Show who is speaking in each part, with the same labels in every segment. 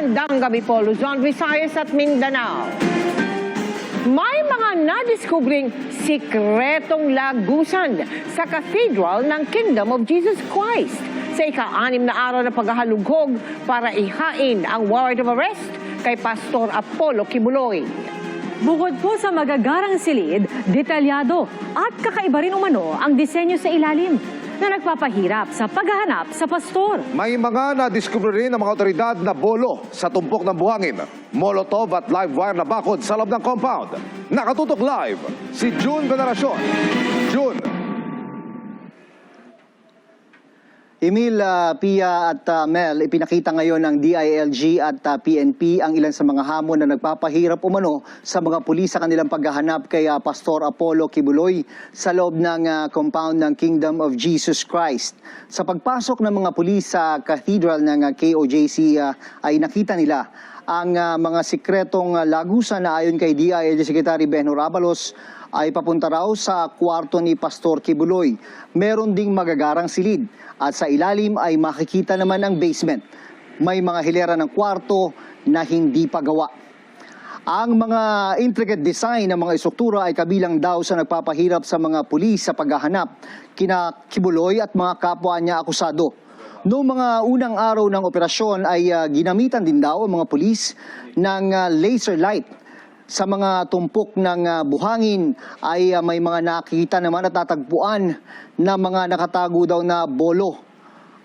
Speaker 1: Magandang gabi po, Luzon, Visayas at Mindanao. May mga nadiskubring sikretong lagusan sa Cathedral ng Kingdom of Jesus Christ sa ika-6 na araw na paghahalughog para ihain ang warrant of arrest kay Pastor Apollo Kibuloy.
Speaker 2: Bukod po sa magagarang silid, detalyado at kakaiba rin umano ang disenyo sa ilalim na nagpapahirap sa paghahanap sa pastor.
Speaker 3: May mga nadiskubre rin ng mga otoridad na bolo sa tumpok ng buhangin, molotov at live wire na bakod sa loob ng compound. Nakatutok live si June Veneracion. June.
Speaker 4: Emil, Pia at Mel, ipinakita ngayon ng DILG at PNP ang ilan sa mga hamon na nagpapahirap umano sa mga pulis sa kanilang paghahanap kay Pastor Apollo Kibuloy sa loob ng compound ng Kingdom of Jesus Christ. Sa pagpasok ng mga pulis sa cathedral ng KOJC ay nakita nila ang mga sikretong lagusan na ayon kay DILG Secretary Benhur Abalos ay papunta raw sa kwarto ni Pastor Kibuloy. Meron ding magagarang silid at sa ilalim ay makikita naman ang basement. May mga hilera ng kwarto na hindi pa gawa. Ang mga intricate design ng mga istruktura ay kabilang daw sa nagpapahirap sa mga pulis sa paghahanap kina Kibuloy at mga kapwa niya akusado. Noong mga unang araw ng operasyon ay ginamitan din daw ang mga pulis ng laser light. Sa mga tumpok ng buhangin ay may mga nakikita naman at tatagpuan na mga nakatago daw na bolo.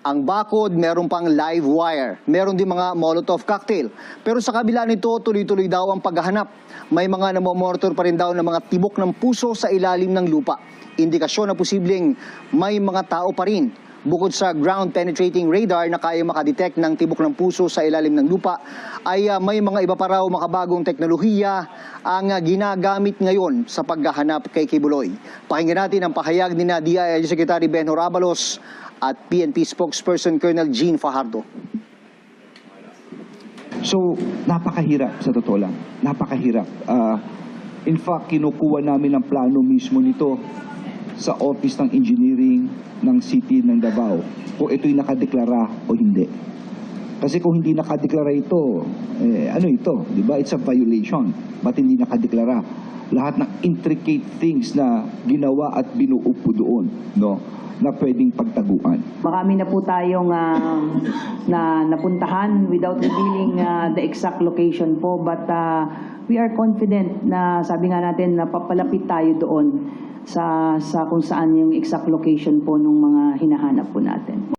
Speaker 4: Ang bakod, meron pang live wire. Meron din mga Molotov cocktail. Pero sa kabila nito, tuloy-tuloy daw ang paghahanap. May mga namomonitor pa rin daw ng mga tibok ng puso sa ilalim ng lupa. Indikasyon na posibleng may mga tao pa rin. Bukod sa ground-penetrating radar na kaya makadetect ng tibok ng puso sa ilalim ng lupa, ay may mga iba pa raw makabagong teknolohiya ang ginagamit ngayon sa paghahanap kay Kibuloy. Pakinggan natin ang pahayag ni DILG Secretary Benhur Abalos at PNP spokesperson Colonel Jean Fajardo.
Speaker 5: So, napakahirap sa totoo lang. Napakahirap. In fact, kinukuha namin ang plano mismo nito sa Office ng Engineering ng City ng Davao kung ito'y nakadeklara o hindi. Kasi kung hindi nakadeklara ito, ano ito? Diba? It's a violation. Ba't hindi nakadeklara? Lahat ng intricate things na ginawa at binuo po doon, no? Na pwedeng pagtaguan.
Speaker 6: Marami na po tayong na napuntahan without revealing the exact location po, but we are confident na sabi nga natin na papalapit tayo doon sa kung saan yung exact location po ng mga hinahanap po natin.